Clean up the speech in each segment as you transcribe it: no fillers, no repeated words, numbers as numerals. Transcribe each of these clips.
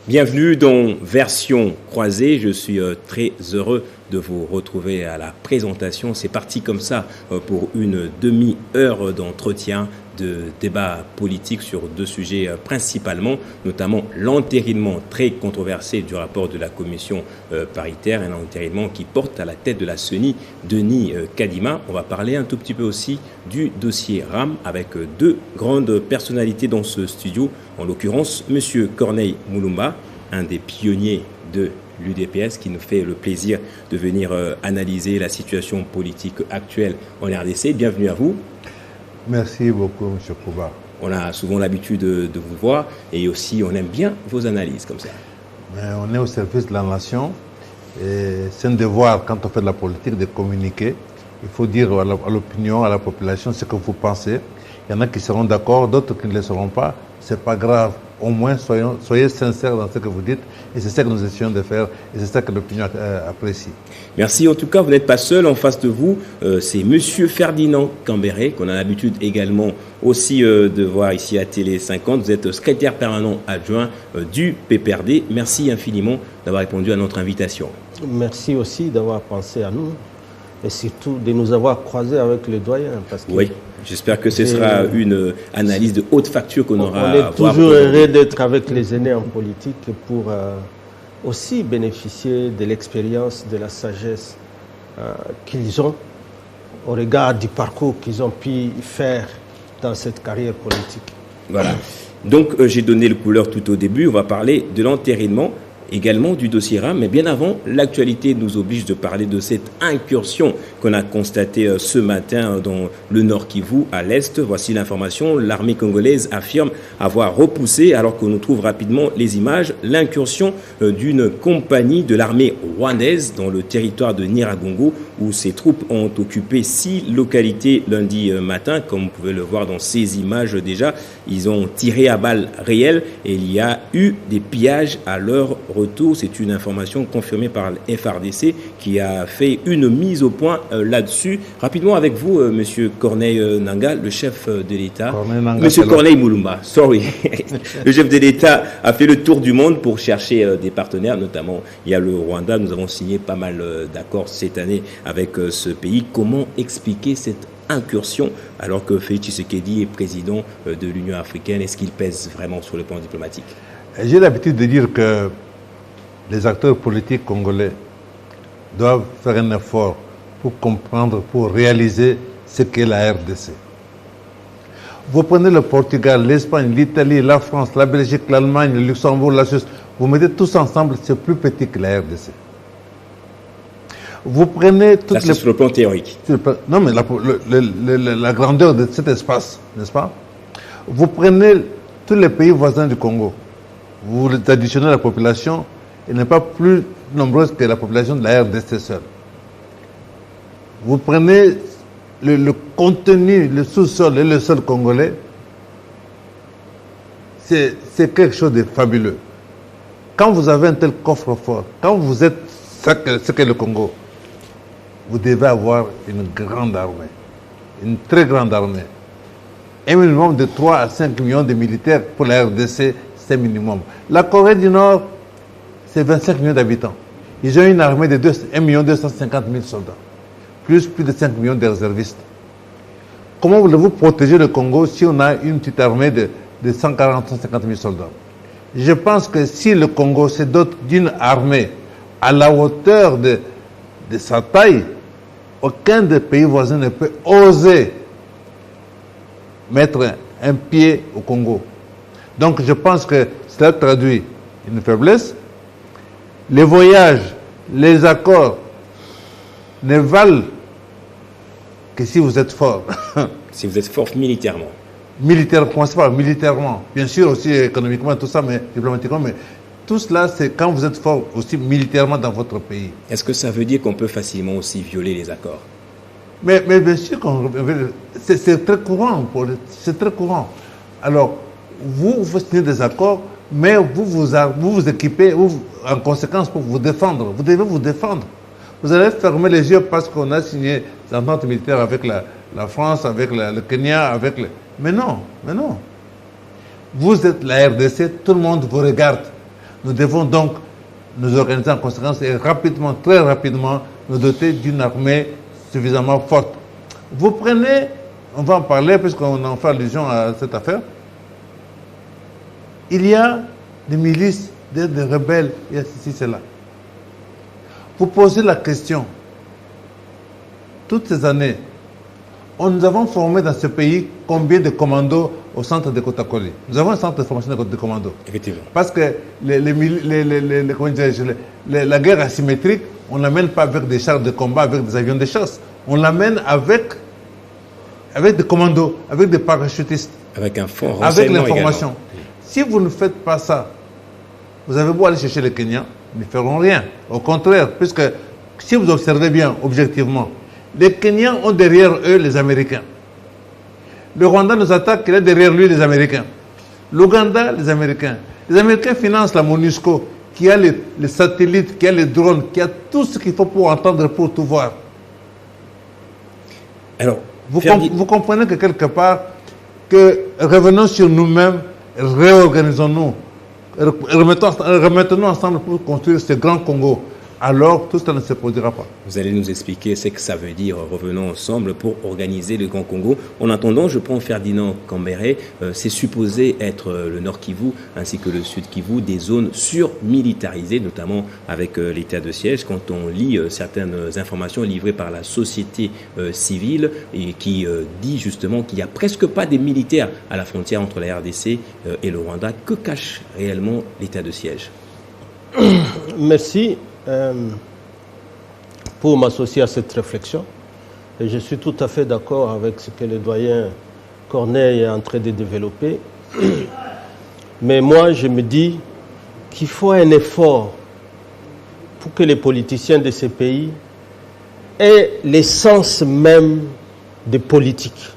Bienvenue dans Version croisée. Je suis très heureux de vous retrouver à la présentation. C'est parti comme ça pour une demi-heure d'entretien, de débat politique sur deux sujets principalement, notamment l'entérinement très controversé du rapport de la commission paritaire, un entérinement qui porte à la tête de la CENI Denis Kadima. On va parler un tout petit peu aussi du dossier RAM avec deux grandes personnalités dans ce studio, en l'occurrence M. Corneille Mulumba, un des pionniers de l'UDPS, qui nous fait le plaisir de venir analyser la situation politique actuelle en RDC. Bienvenue à vous. Merci beaucoup, M. Kouba. On a souvent l'habitude de vous voir et aussi on aime bien vos analyses comme ça. Mais on est au service de la nation et c'est un devoir, quand on fait de la politique, de communiquer. Il faut dire à l'opinion, à la population ce que vous pensez. Il y en a qui seront d'accord, d'autres qui ne le seront pas. Ce n'est pas grave. Au moins, soyez sincères dans ce que vous dites. Et c'est ça que nous essayons de faire. Et c'est ça que l'opinion apprécie. Merci. En tout cas, vous n'êtes pas seul. En face de vous, c'est M. Ferdinand Cambéré, qu'on a l'habitude également aussi de voir ici à Télé 50. Vous êtes secrétaire permanent adjoint du PPRD. Merci infiniment d'avoir répondu à notre invitation. Merci aussi d'avoir pensé à nous. Et surtout de nous avoir croisés avec le doyen. Parce que oui, j'espère que ce sera une analyse de haute facture qu'on aura. On est toujours heureux d'être avec les aînés en politique pour aussi bénéficier de l'expérience, de la sagesse qu'ils ont au regard du parcours qu'ils ont pu faire dans cette carrière politique. Voilà. Donc, j'ai donné le couleur tout au début. On va parler de l'entérinement, également du dossier RAM, mais bien avant, l'actualité nous oblige de parler de cette incursion qu'on a constatée ce matin dans le Nord Kivu, à l'Est. Voici l'information. L'armée congolaise affirme avoir repoussé, alors qu'on nous trouve rapidement les images, l'incursion d'une compagnie de l'armée rwandaise dans le territoire de Nyiragongo, où ses troupes ont occupé 6 localités lundi matin. Comme vous pouvez le voir dans ces images déjà, ils ont tiré à balles réelles et il y a eu des pillages à leur retour. C'est une information confirmée par le FRDC qui a fait une mise au point là-dessus. Rapidement avec vous, Monsieur Corneille Nangaa, le chef de l'État. Monsieur Corneille Mulumba, sorry. Le chef de l'État a fait le tour du monde pour chercher des partenaires, notamment il y a le Rwanda. Nous avons signé pas mal d'accords cette année avec ce pays. Comment expliquer cette incursion alors que Félix Tshisekedi est président de l'Union africaine? Est-ce qu'il pèse vraiment sur le plan diplomatique? J'ai l'habitude de dire que les acteurs politiques congolais doivent faire un effort pour comprendre, pour réaliser ce qu'est la RDC. Vous prenez le Portugal, l'Espagne, l'Italie, la France, la Belgique, l'Allemagne, le Luxembourg, la Suisse, vous mettez tous ensemble, c'est plus petit que la RDC. Vous prenez toutes les... sur le plan théorique. Non, mais la grandeur de cet espace, n'est-ce pas? Vous prenez tous les pays voisins du Congo, vous additionnez la population, elle n'est pas plus nombreuse que la population de la RDC seule. Vous prenez le contenu, le sous-sol et le sol congolais, c'est quelque chose de fabuleux. Quand vous avez un tel coffre-fort, quand vous êtes ce qu'est le Congo, vous devez avoir une grande armée, une très grande armée. Un minimum de 3 à 5 millions de militaires pour la RDC, c'est minimum. La Corée du Nord, c'est 25 millions d'habitants. Ils ont une armée de 1 250 000 soldats, plus de 5 millions de réservistes. Comment voulez-vous protéger le Congo si on a une petite armée de 140-150 000 soldats? Je pense que si le Congo se dote d'une armée à la hauteur de sa taille, aucun des pays voisins ne peut oser mettre un pied au Congo. Donc je pense que cela traduit une faiblesse. Les voyages, les accords ne valent que si vous êtes fort. Si vous êtes fort militairement. Militairement, commencez par militairement. Bien sûr aussi économiquement, tout ça, mais diplomatiquement, mais tout cela, c'est quand vous êtes fort aussi militairement dans votre pays. Est-ce que ça veut dire qu'on peut facilement aussi violer les accords? Mais bien sûr, c'est très courant. C'est très courant. Alors, vous signez des accords, mais vous équipez en conséquence pour vous défendre. Vous devez vous défendre. Vous allez fermer les yeux parce qu'on a signé des ententes militaires avec la France, avec le Kenya, avec le... Mais non. Vous êtes la RDC, tout le monde vous regarde. Nous devons donc nous organiser en conséquence et rapidement, très rapidement, nous doter d'une armée suffisamment forte. Vous prenez, on va en parler puisqu'on en fait allusion à cette affaire, il y a des milices, des rebelles, il y a ceci, cela. Vous posez la question, toutes ces années, nous avons formé dans ce pays combien de commandos au centre de Kotakoli? Nous avons un centre de formation de commandos. Effectivement. Parce que la guerre asymétrique, on ne l'amène pas avec des chars de combat, avec des avions de chasse. On l'amène avec des commandos, avec des parachutistes. Avec un fort renseignement avec l'information. également. Si vous ne faites pas ça, vous avez beau aller chercher les Kenyans, ils ne feront rien. Au contraire, puisque si vous observez bien, objectivement, les Kenyans ont derrière eux les Américains. Le Rwanda nous attaque, il a derrière lui les Américains. L'Ouganda, les Américains. Les Américains financent la MONUSCO, qui a les satellites, qui a les drones, qui a tout ce qu'il faut pour entendre, pour tout voir. Alors, vous comprenez que quelque part, que revenons sur nous-mêmes, réorganisons-nous, remettons-nous ensemble pour construire ce grand Congo. Alors tout ça ne se produira pas. Vous allez nous expliquer ce que ça veut dire. Revenons ensemble pour organiser le Grand Congo. En attendant, je prends Ferdinand Cambéré. C'est supposé être le Nord Kivu ainsi que le Sud Kivu, des zones surmilitarisées, notamment avec l'état de siège. Quand on lit certaines informations livrées par la société civile et qui dit justement qu'il n'y a presque pas des militaires à la frontière entre la RDC et le Rwanda, que cache réellement l'état de siège? Merci. Pour m'associer à cette réflexion. Et je suis tout à fait d'accord avec ce que le doyen Corneille est en train de développer. Mais moi, je me dis qu'il faut un effort pour que les politiciens de ces pays aient l'essence même de politique,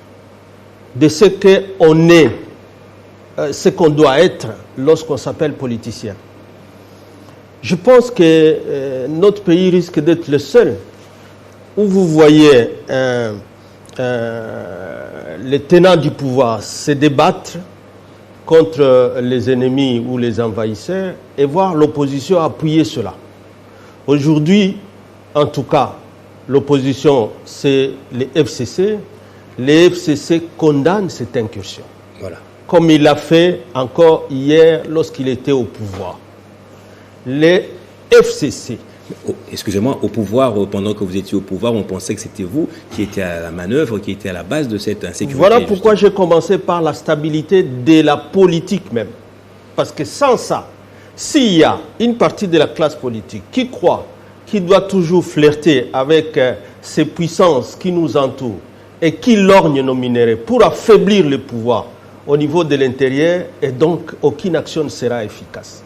de ce qu'on est, ce qu'on doit être lorsqu'on s'appelle politicien. Je pense que notre pays risque d'être le seul où vous voyez les tenants du pouvoir se débattre contre les ennemis ou les envahisseurs et voir l'opposition appuyer cela. Aujourd'hui, en tout cas, l'opposition, c'est les FCC. Les FCC condamnent cette incursion. Voilà. Comme il l'a fait encore hier lorsqu'il était au pouvoir. Les FCC. Excusez-moi, au pouvoir, pendant que vous étiez au pouvoir, on pensait que c'était vous qui étiez à la manœuvre, qui étiez à la base de cette insécurité. Voilà pourquoi j'ai commencé par la stabilité de la politique même. Parce que sans ça, s'il y a une partie de la classe politique qui croit qu'il doit toujours flirter avec ces puissances qui nous entourent et qui lorgnent nos minéraux pour affaiblir le pouvoir au niveau de l'intérieur, et donc aucune action ne sera efficace.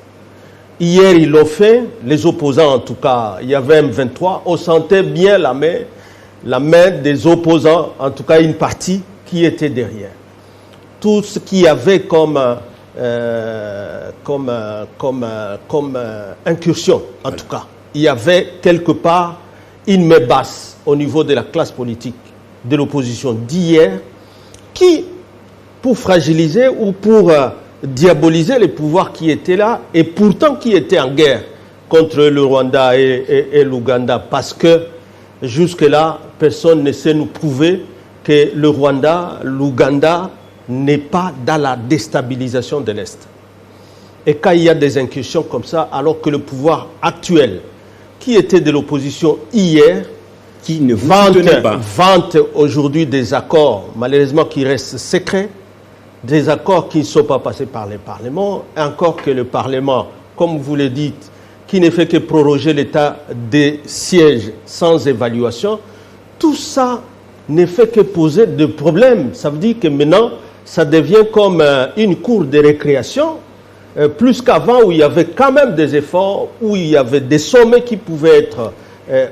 Hier, ils l'ont fait, les opposants en tout cas, il y avait M23, on sentait bien la main des opposants, en tout cas une partie qui était derrière. Tout ce qu'il y avait comme incursion, en tout cas, il y avait quelque part une main basse au niveau de la classe politique de l'opposition d'hier qui, pour fragiliser ou pour diaboliser les pouvoirs qui étaient là et pourtant qui étaient en guerre contre le Rwanda et l'Ouganda, parce que jusque-là, personne ne sait nous prouver que le Rwanda, l'Ouganda n'est pas dans la déstabilisation de l'Est. Et quand il y a des incursions comme ça, alors que le pouvoir actuel, qui était de l'opposition hier, qui ne vous vante aujourd'hui des accords, malheureusement qui restent secrets, des accords qui ne sont pas passés par le Parlement, encore que le Parlement, comme vous le dites, qui ne fait que proroger l'état des sièges sans évaluation, tout ça ne fait que poser des problèmes. Ça veut dire que maintenant, ça devient comme une cour de récréation, plus qu'avant où il y avait quand même des efforts, où il y avait des sommets qui pouvaient être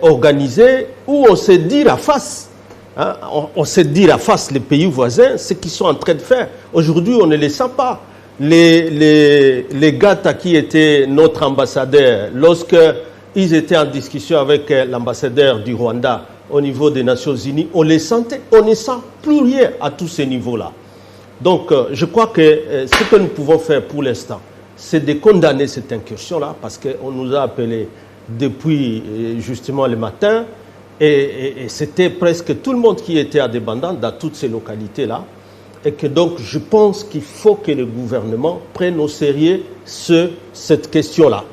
organisés, où on s'est dit la face. Hein, on s'est dit la face les pays voisins, ce qu'ils sont en train de faire. Aujourd'hui, on ne les sent pas. Les Gata qui étaient notre ambassadeur, lorsqu'ils étaient en discussion avec l'ambassadeur du Rwanda au niveau des Nations Unies, on les sentait. On ne sent plus rien à tous ces niveaux-là. Donc, je crois que ce que nous pouvons faire pour l'instant, c'est de condamner cette incursion-là, parce qu'on nous a appelés depuis justement le matin, et c'était presque tout le monde qui était à des bandanes dans toutes ces localités-là, et que donc je pense qu'il faut que le gouvernement prenne au sérieux cette question-là.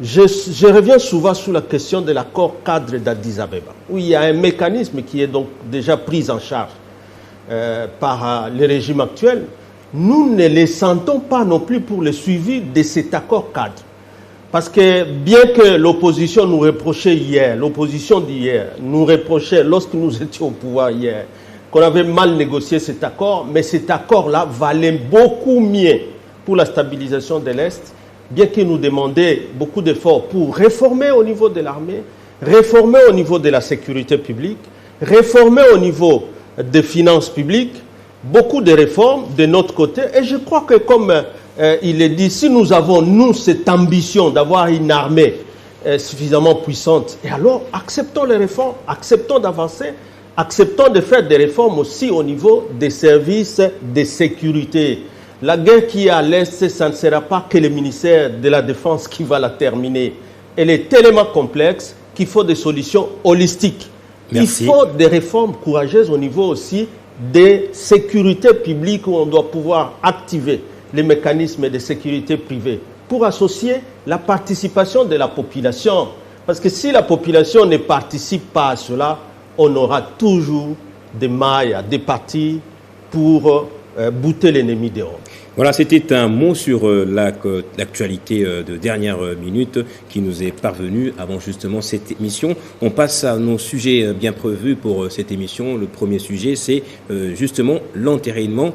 Je reviens souvent sur la question de l'accord cadre d'Addis Abeba, où il y a un mécanisme qui est donc déjà pris en charge par le régime actuel. Nous ne les sentons pas non plus pour le suivi de cet accord cadre. Parce que bien que l'opposition nous reprochait hier, l'opposition d'hier nous reprochait lorsque nous étions au pouvoir hier, qu'on avait mal négocié cet accord, mais cet accord-là valait beaucoup mieux pour la stabilisation de l'Est, bien qu'il nous demandait beaucoup d'efforts pour réformer au niveau de l'armée, réformer au niveau de la sécurité publique, réformer au niveau des finances publiques, beaucoup de réformes de notre côté. Et je crois que comme il est dit, si nous avons, nous, cette ambition d'avoir une armée suffisamment puissante, et alors acceptons les réformes, acceptons d'avancer, acceptons de faire des réformes aussi au niveau des services de sécurité. La guerre qui est à l'Est, ça ne sera pas que le ministère de la Défense qui va la terminer. Elle est tellement complexe qu'il faut des solutions holistiques. Merci. Il faut des réformes courageuses au niveau aussi des sécurités publiques, où on doit pouvoir activer les mécanismes de sécurité privée pour associer la participation de la population. Parce que si la population ne participe pas à cela, on aura toujours des mailles, des partis pour bouter l'ennemi dehors. Voilà, c'était un mot sur l'actualité de dernière minute qui nous est parvenu avant justement cette émission. On passe à nos sujets bien prévus pour cette émission. Le premier sujet, c'est justement l'entérinement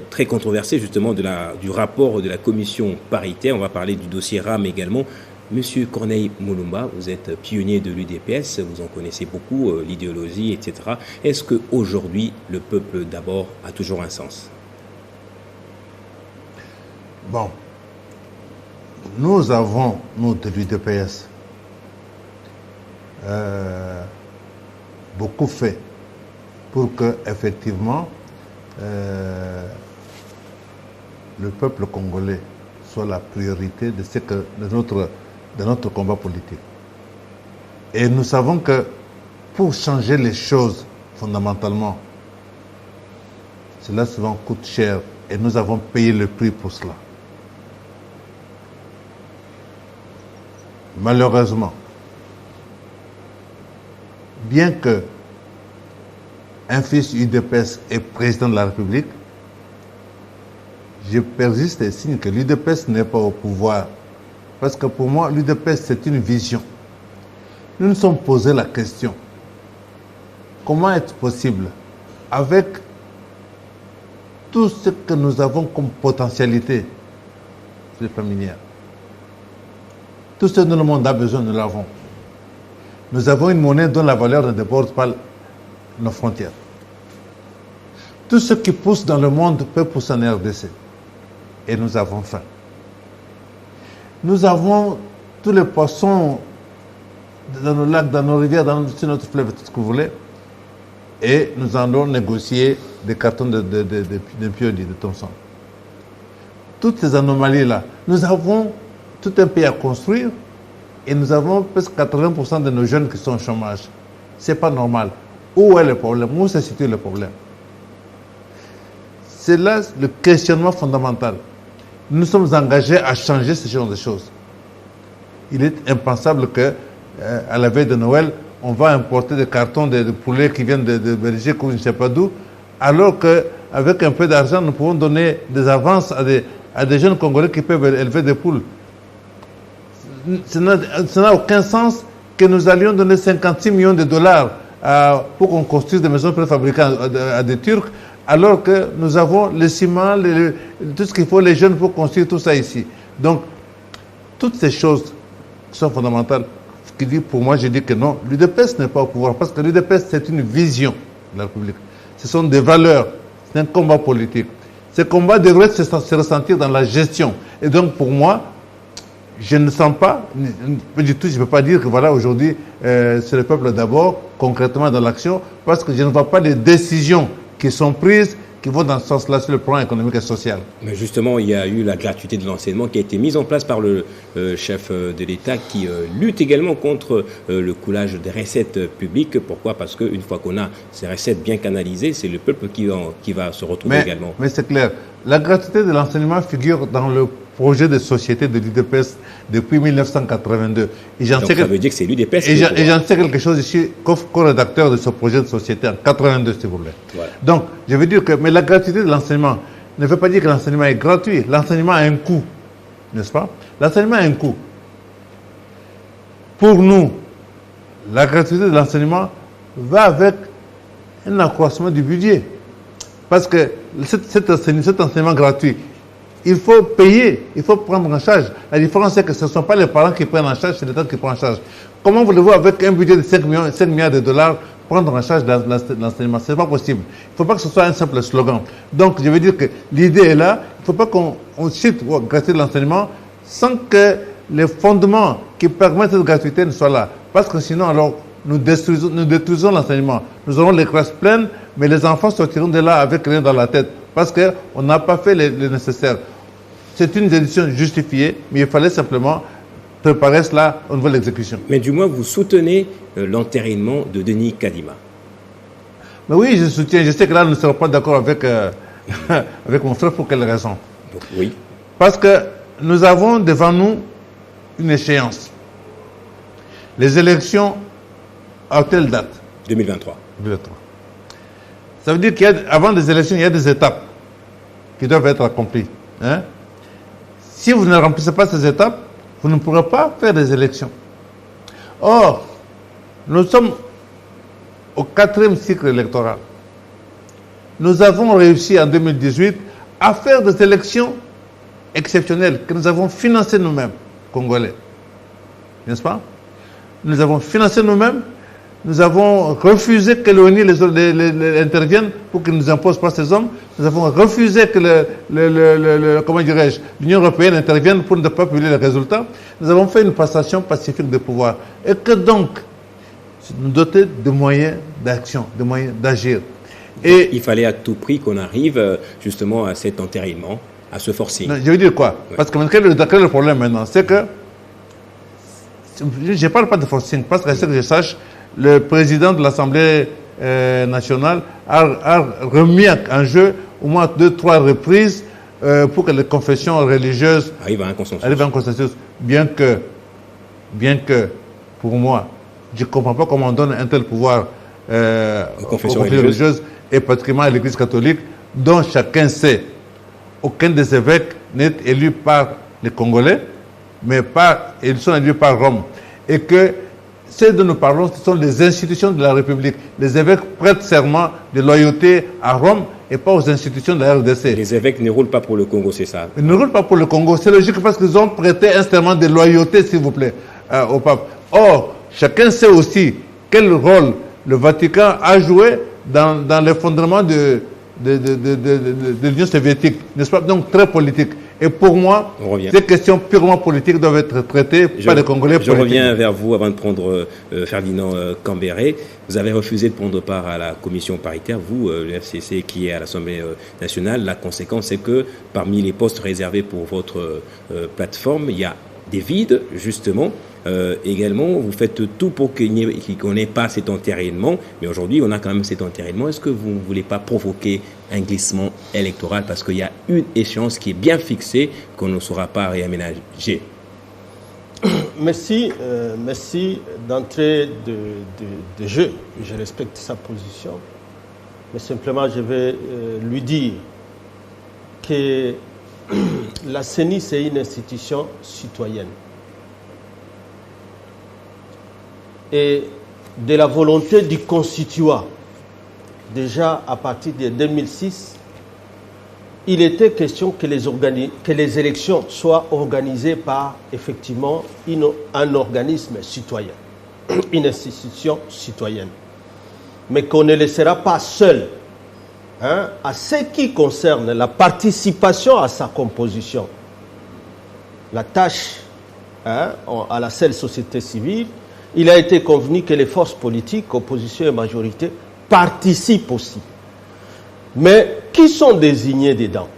très controversé justement du rapport de la commission paritaire. On va parler du dossier RAM également. Monsieur Corneille Mulumba, vous êtes pionnier de l'UDPS, vous en connaissez beaucoup, l'idéologie, etc. Est-ce qu'aujourd'hui, le peuple d'abord a toujours un sens ? Bon, nous avons, nous de l'UDPS, beaucoup fait pour que, effectivement, le peuple congolais soit la priorité de notre combat politique. Et nous savons que pour changer les choses fondamentalement, cela souvent coûte cher et nous avons payé le prix pour cela. Malheureusement, bien que un fils UDPS est président de la République, je persiste et signe que l'UDPS n'est pas au pouvoir. Parce que pour moi, l'UDPS, c'est une vision. Nous nous sommes posé la question, comment est-ce possible, avec tout ce que nous avons comme potentialité familiale, tout ce dont le monde a besoin, nous l'avons. Nous avons une monnaie dont la valeur ne déborde pas nos frontières. Tout ce qui pousse dans le monde peut pousser en RDC. Et nous avons faim. Nous avons tous les poissons dans nos lacs, dans nos rivières, sur notre fleuve, tout ce que vous voulez. Et nous allons négocier des cartons de Pioli, de Thomson. Toutes ces anomalies-là, nous avons tout un pays à construire et nous avons presque 80% de nos jeunes qui sont au chômage. Ce n'est pas normal. Où est le problème? Où se situe le problème? C'est là le questionnement fondamental. Nous sommes engagés à changer ce genre de choses. Il est impensable que, à la veille de Noël, on va importer des cartons de poulets qui viennent de Belgique ou je ne sais pas d'où, alors qu'avec un peu d'argent, nous pouvons donner des avances à des jeunes Congolais qui peuvent élever des poules. Ça n'a aucun sens que nous allions donner 56 millions de dollars pour qu'on construise des maisons préfabriquées à des Turcs, alors que nous avons le ciment, tout ce qu'il faut, les jeunes pour construire tout ça ici. Donc, toutes ces choses sont fondamentales. Pour moi, je dis que non, l'UDPS n'est pas au pouvoir, parce que l'UDPS, c'est une vision de la République. Ce sont des valeurs, c'est un combat politique. Ce combat devrait se ressentir dans la gestion. Et donc, pour moi, je ne sens pas, du tout, je ne peux pas dire que voilà, aujourd'hui, c'est le peuple d'abord, concrètement dans l'action, parce que je ne vois pas les décisions qui sont prises qui vont dans ce sens-là sur le plan économique et social. Mais justement, il y a eu la gratuité de l'enseignement qui a été mise en place par le chef de l'État qui lutte également contre le coulage des recettes publiques. Pourquoi? Parce qu'une fois qu'on a ces recettes bien canalisées, c'est le peuple qui va se retrouver également. Mais c'est clair. La gratuité de l'enseignement figure dans le projet de société de l'UDPS depuis 1982. Donc ça veut dire que c'est l'UDPS et j'en sais quelque chose ici, co-rédacteur de ce projet de société en 82, s'il vous plaît. Voilà. Donc, je veux dire que, mais la gratuité de l'enseignement ne veut pas dire que l'enseignement est gratuit. L'enseignement a un coût, n'est-ce pas? L'enseignement a un coût. Pour nous, la gratuité de l'enseignement va avec un accroissement du budget. Parce que cet enseignement gratuit, il faut payer, il faut prendre en charge. La différence, c'est que ce ne sont pas les parents qui prennent en charge, c'est l'État qui prend en charge. Comment voulez-vous, avec un budget de 5 milliards de dollars, prendre en charge l'enseignement? Ce n'est pas possible. Il ne faut pas que ce soit un simple slogan. Donc, je veux dire que l'idée est là. Il ne faut pas qu'on cite gratuité de l'enseignement sans que les fondements qui permettent cette gratuité ne soient là. Parce que sinon, alors, nous détruisons l'enseignement. Nous aurons les classes pleines, mais les enfants sortiront de là avec rien dans la tête. Parce qu'on n'a pas fait le nécessaire. C'est une décision justifiée, mais il fallait simplement préparer cela au niveau de l'exécution. Mais du moins, vous soutenez l'entérinement de Denis Kadima. Mais oui, je soutiens. Je sais que là, nous ne serons pas d'accord avec, avec mon frère. Pour quelle raison? Oui. Parce que nous avons devant nous une échéance. Les élections à telle date? 2023. 2023. Ça veut dire qu'avant des élections, il y a des étapes qui doivent être accomplies. Hein? Si vous ne remplissez pas ces étapes, vous ne pourrez pas faire des élections. Or, nous sommes au 4e cycle électoral. Nous avons réussi en 2018 à faire des élections exceptionnelles que nous avons financées nous-mêmes, Congolais. N'est-ce pas? Nous avons financé nous-mêmes. Nous avons refusé que l'ONU intervienne pour qu'il ne nous impose pas ces hommes. Nous avons refusé que l'Union européenne intervienne pour ne pas publier les résultats. Nous avons fait une passation pacifique de pouvoir. Et que donc, nous doter de moyens d'action, de moyens d'agir. Et il fallait à tout prix qu'on arrive justement à cet entérinement, à ce forcing. Non, je veux dire quoi? Ouais. Parce que quel est le problème maintenant? C'est que, je ne parle pas de forcing, parce que ce que je sache, le président de l'Assemblée nationale a remis en jeu au moins 2-3 reprises pour que les confessions religieuses arrivent à un consensus. Bien que, pour moi, je ne comprends pas comment on donne un tel pouvoir aux confessions religieuses et particulièrement à l'Église catholique, dont chacun sait, aucun des évêques n'est élu par les Congolais, mais ils sont élus par Rome. Et que ce dont nous parlons, ce sont les institutions de la République. Les évêques prêtent serment de loyauté à Rome et pas aux institutions de la RDC. Les évêques ne roulent pas pour le Congo, c'est ça? Ils ne roulent pas pour le Congo. C'est logique parce qu'ils ont prêté un serment de loyauté, s'il vous plaît, au pape. Or, chacun sait aussi quel rôle le Vatican a joué dans l'effondrement de l'Union soviétique, n'est-ce pas? Donc très politique. Et pour moi, ces questions purement politiques doivent être traitées par les Congolais politiques. Je reviens vers vous avant de prendre Ferdinand Cambéré. Vous avez refusé de prendre part à la commission paritaire, vous, le FCC qui est à l'Assemblée nationale. La conséquence, c'est que parmi les postes réservés pour votre plateforme, il y a des vides, justement. Également, vous faites tout pour qu'on n'ait pas cet entérinement, mais aujourd'hui, on a quand même cet entérinement. Est-ce que vous ne voulez pas provoquer un glissement électoral parce qu'il y a une échéance qui est bien fixée, qu'on ne saura pas réaménager? Merci d'entrée de jeu. Je respecte sa position, mais simplement, je vais lui dire que la CENI, c'est une institution citoyenne. Et de la volonté du constituant, déjà à partir de 2006, il était question que les élections soient organisées par, effectivement, un organisme citoyen, une institution citoyenne. Mais qu'on ne laissera pas seul, à ce qui concerne la participation à sa composition, la tâche à la seule société civile. Il a été convenu que les forces politiques, opposition et majorité, participent aussi. Mais qui sont désignés dedans?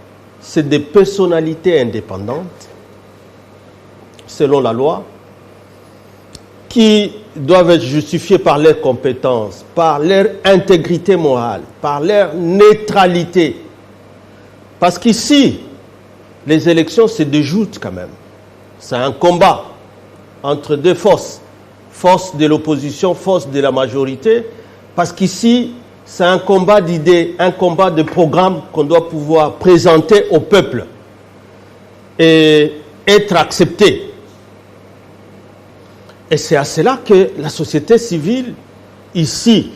C'est des personnalités indépendantes, selon la loi, qui doivent être justifiées par leurs compétences, par leur intégrité morale, par leur neutralité. Parce qu'ici, les élections se déjoutent quand même. C'est un combat entre deux forces, force de l'opposition, force de la majorité, parce qu'ici, c'est un combat d'idées, un combat de programmes qu'on doit pouvoir présenter au peuple et être accepté. Et c'est à cela que la société civile, ici,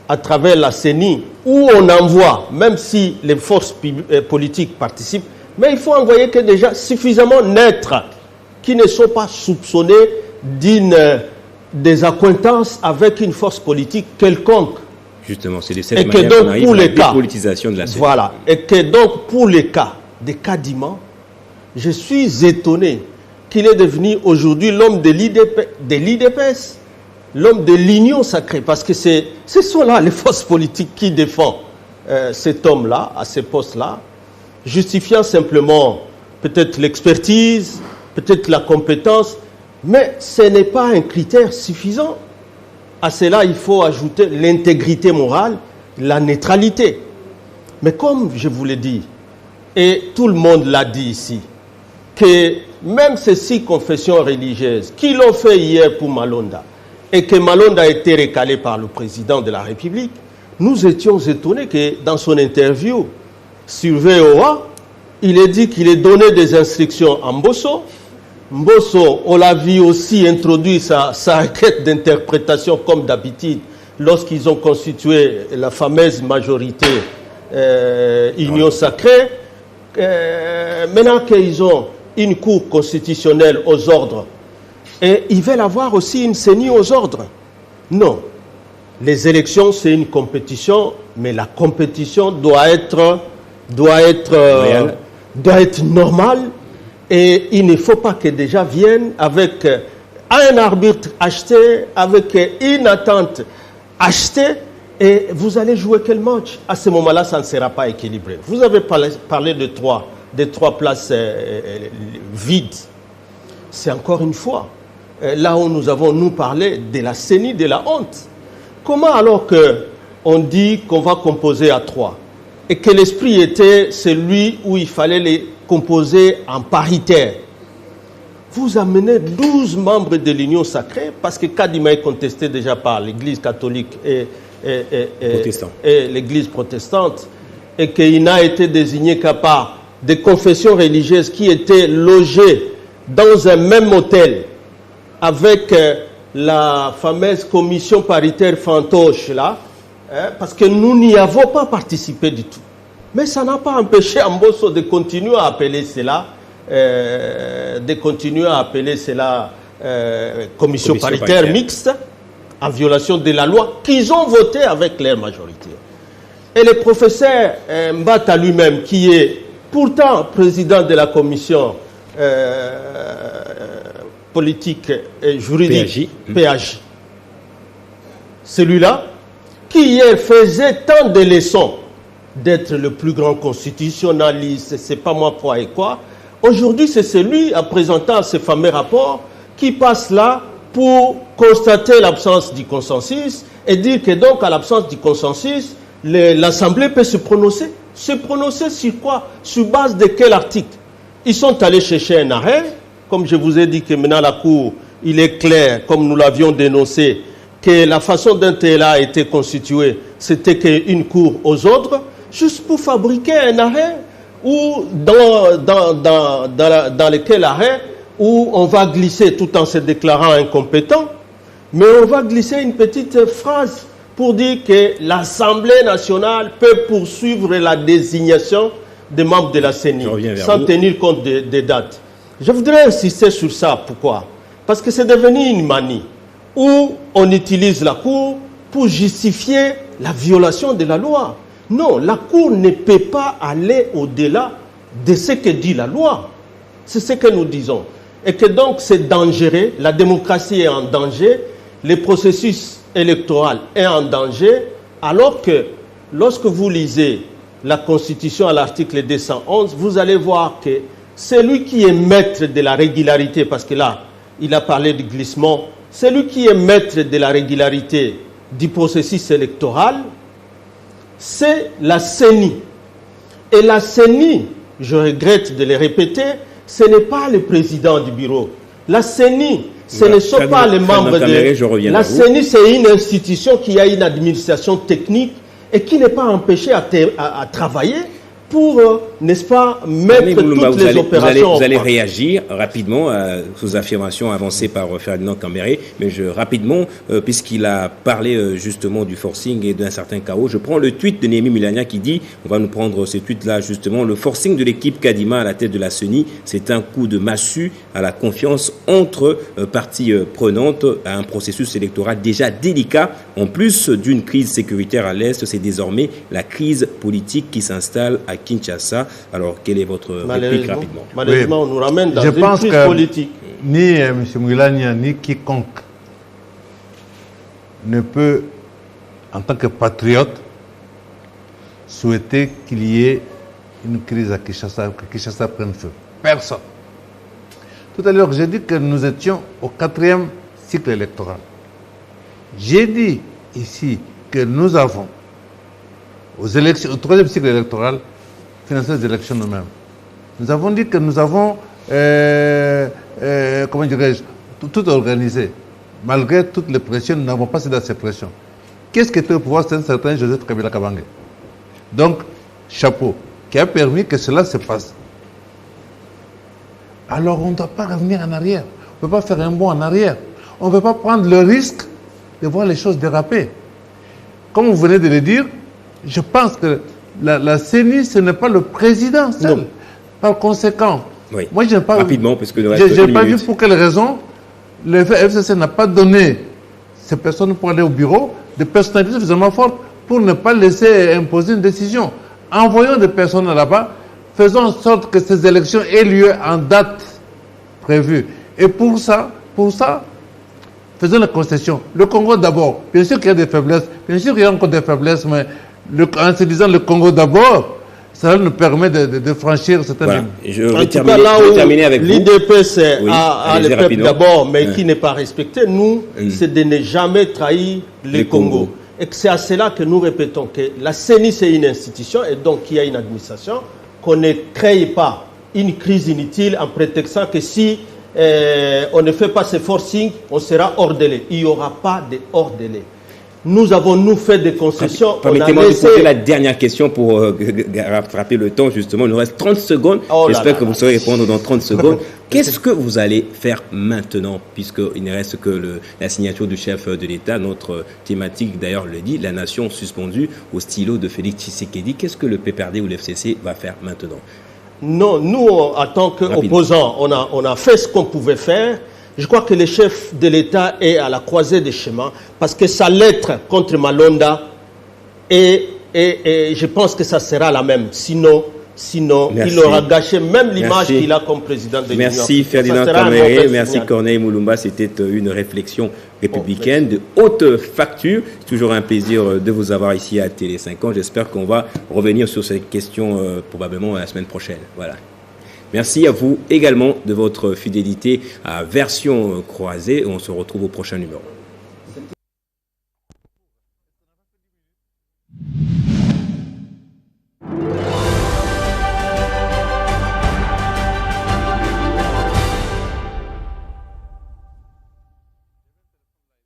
à travers la CENI, où on envoie, même si les forces politiques participent, mais il faut envoyer que déjà suffisamment neutres, qui ne sont pas soupçonnés des accointances avec une force politique quelconque. Justement, c'est de cette manière qu'on arrive à la dépolitisation de la société. Voilà. Et que donc, pour les cas, des cadimans, je suis étonné qu'il est devenu aujourd'hui l'homme de l'IDPS, l'homme de l'Union sacrée, parce que ce sont là les forces politiques qui défendent cet homme-là, à ces postes-là, justifiant simplement peut-être l'expertise, peut-être la compétence, mais ce n'est pas un critère suffisant. À cela, il faut ajouter l'intégrité morale, la neutralité. Mais comme je vous l'ai dit, et tout le monde l'a dit ici, que même ces 6 confessions religieuses qui l'ont fait hier pour Malonda, et que Malonda a été recalé par le président de la République, nous étions étonnés que dans son interview sur VOA, il ait dit qu'il ait donné des instructions à Mbosso. Mbosso, on l'a vu aussi introduire sa requête d'interprétation comme d'habitude lorsqu'ils ont constitué la fameuse majorité Union sacrée. Maintenant qu'ils ont une cour constitutionnelle aux ordres, et ils veulent avoir aussi une CENI aux ordres. Non. Les élections, c'est une compétition, mais la compétition doit être normale. Et il ne faut pas que déjà viennent avec un arbitre acheté, avec une attente achetée, et vous allez jouer quel match? À ce moment-là, ça ne sera pas équilibré. Vous avez parlé de trois places vides. C'est encore une fois, là où nous avons parlé de la CENI, de la honte. Comment alors qu'on dit qu'on va composer à 3 et que l'esprit était celui où il fallait les composé en paritaire? Vous amenez 12 membres de l'Union sacrée, parce que Kadima est contesté déjà par l'Église catholique et l'Église protestante, et qu'il n'a été désigné qu'à part des confessions religieuses qui étaient logées dans un même hôtel avec la fameuse commission paritaire fantoche là, parce que nous n'y avons pas participé du tout. Mais ça n'a pas empêché Mbosso de continuer à appeler cela, commission paritaire mixte, en violation de la loi qu'ils ont votée avec leur majorité. Et le professeur Mbata lui-même, qui est pourtant président de la commission politique et juridique, PAJ, celui-là, qui hier faisait tant de leçons d'être le plus grand constitutionnaliste, c'est pas moi quoi et quoi. Aujourd'hui, c'est celui, en présentant ce fameux rapport, qui passe là pour constater l'absence du consensus et dire que donc, à l'absence du consensus, l'Assemblée peut se prononcer. Se prononcer sur quoi? Sur base de quel article? Ils sont allés chercher un arrêt, comme je vous ai dit que maintenant la Cour, il est clair, comme nous l'avions dénoncé, que la façon dont elle a été constituée, c'était qu'une Cour aux ordres, juste pour fabriquer un arrêt ou dans lequel arrêt où on va glisser, tout en se déclarant incompétent, mais on va glisser une petite phrase pour dire que l'Assemblée nationale peut poursuivre la désignation des membres de la CENI sans tenir compte des dates. Je voudrais insister sur ça. Pourquoi? Parce que c'est devenu une manie où on utilise la Cour pour justifier la violation de la loi. Non, la Cour ne peut pas aller au-delà de ce que dit la loi. C'est ce que nous disons. Et que donc c'est dangereux, la démocratie est en danger, le processus électoral est en danger, alors que lorsque vous lisez la Constitution à l'article 211, vous allez voir que celui qui est maître de la régularité, parce que là, il a parlé de glissement, celui qui est maître de la régularité du processus électoral, c'est la CENI. Et la CENI, je regrette de le répéter, ce n'est pas le président du bureau. La CENI, ce ne sont pas les membres de... La CENI, c'est une institution qui a une administration technique et qui n'est pas empêchée à travailler pour, n'est-ce pas, mettre toutes les opérations. Vous allez réagir rapidement aux affirmations avancées par Ferdinand Cambéré, mais rapidement, puisqu'il a parlé justement du forcing et d'un certain chaos, je prends le tweet de Néhémie Milania qui dit, on va nous prendre ce tweet-là justement, le forcing de l'équipe Kadima à la tête de la CENI, c'est un coup de massue à la confiance entre parties prenantes à un processus électoral déjà délicat. En plus d'une crise sécuritaire à l'Est, c'est désormais la crise politique qui s'installe à Kinshasa. Alors, quelle est votre réplique rapidement? Malheureusement, on nous ramène dans une crise politique. Ni M. Moulania, ni quiconque ne peut, en tant que patriote, souhaiter qu'il y ait une crise à Kinshasa, que Kinshasa prenne feu. Personne. Tout à l'heure, j'ai dit que nous étions au 4e cycle électoral. J'ai dit ici que nous avons, aux élections, au 3e cycle électoral, financer les élections nous-mêmes. Nous avons dit que nous avons, comment dirais-je, tout organisé. Malgré toutes les pressions, nous n'avons pas cédé à ces pressions. Qu'est-ce qui était au pouvoir? C'est un certain Joseph Kabila Kabange. Donc, chapeau, qui a permis que cela se passe. Alors, on ne doit pas revenir en arrière. On ne peut pas faire un bond en arrière. On ne peut pas prendre le risque de voir les choses déraper. Comme vous venez de le dire, je pense que la CENI, ce n'est pas le président seul. Non. Par conséquent, oui. Moi, je n'ai pas, rapidement, parce que je n'ai pas vu pour quelle raison le FCC n'a pas donné ces personnes pour aller au bureau, des personnalités suffisamment fortes pour ne pas laisser imposer une décision. Envoyons des personnes là-bas, faisons en sorte que ces élections aient lieu en date prévue. Et pour ça, faisons la concession. Le Congo d'abord. Bien sûr qu'il y a des faiblesses, bien sûr qu'il y a encore des faiblesses, mais en se disant le Congo d'abord, ça nous permet de franchir certaines lignes. Je vais terminer avec vous. L'IDPS a le peuple d'abord, mais qui n'est pas respecté, nous, c'est de ne jamais trahir le Congo. Et c'est à cela que nous répétons que la CENI, c'est une institution, et donc il y a une administration, qu'on ne crée pas une crise inutile en prétextant que si on ne fait pas ce forcing, on sera hors délai. Il n'y aura pas de hors délai. Nous avons fait des concessions. Permettez-moi de poser la dernière question pour rattraper le temps, justement. Il nous reste 30 secondes. J'espère que vous saurez répondre dans 30 secondes. Qu'est-ce que vous allez faire maintenant, puisqu'il ne reste que la signature du chef de l'État, notre thématique d'ailleurs le dit, la nation suspendue au stylo de Félix Tshisekedi. Qu'est-ce que le PPRD ou l'FCC va faire maintenant? Non, nous, en tant qu'opposants, on a fait ce qu'on pouvait faire. Je crois que le chef de l'État est à la croisée des chemins parce que sa lettre contre Malonda et je pense que ça sera la même. Sinon il aura gâché même l'image qu'il a comme président de l'Union. Merci Ferdinand Cambéré, merci Corneille Mulumba. C'était une réflexion républicaine de haute facture. C'est toujours un plaisir de vous avoir ici à Télé 5 ans. J'espère qu'on va revenir sur cette question probablement la semaine prochaine. Voilà. Merci à vous également de votre fidélité à Version Croisée. On se retrouve au prochain numéro.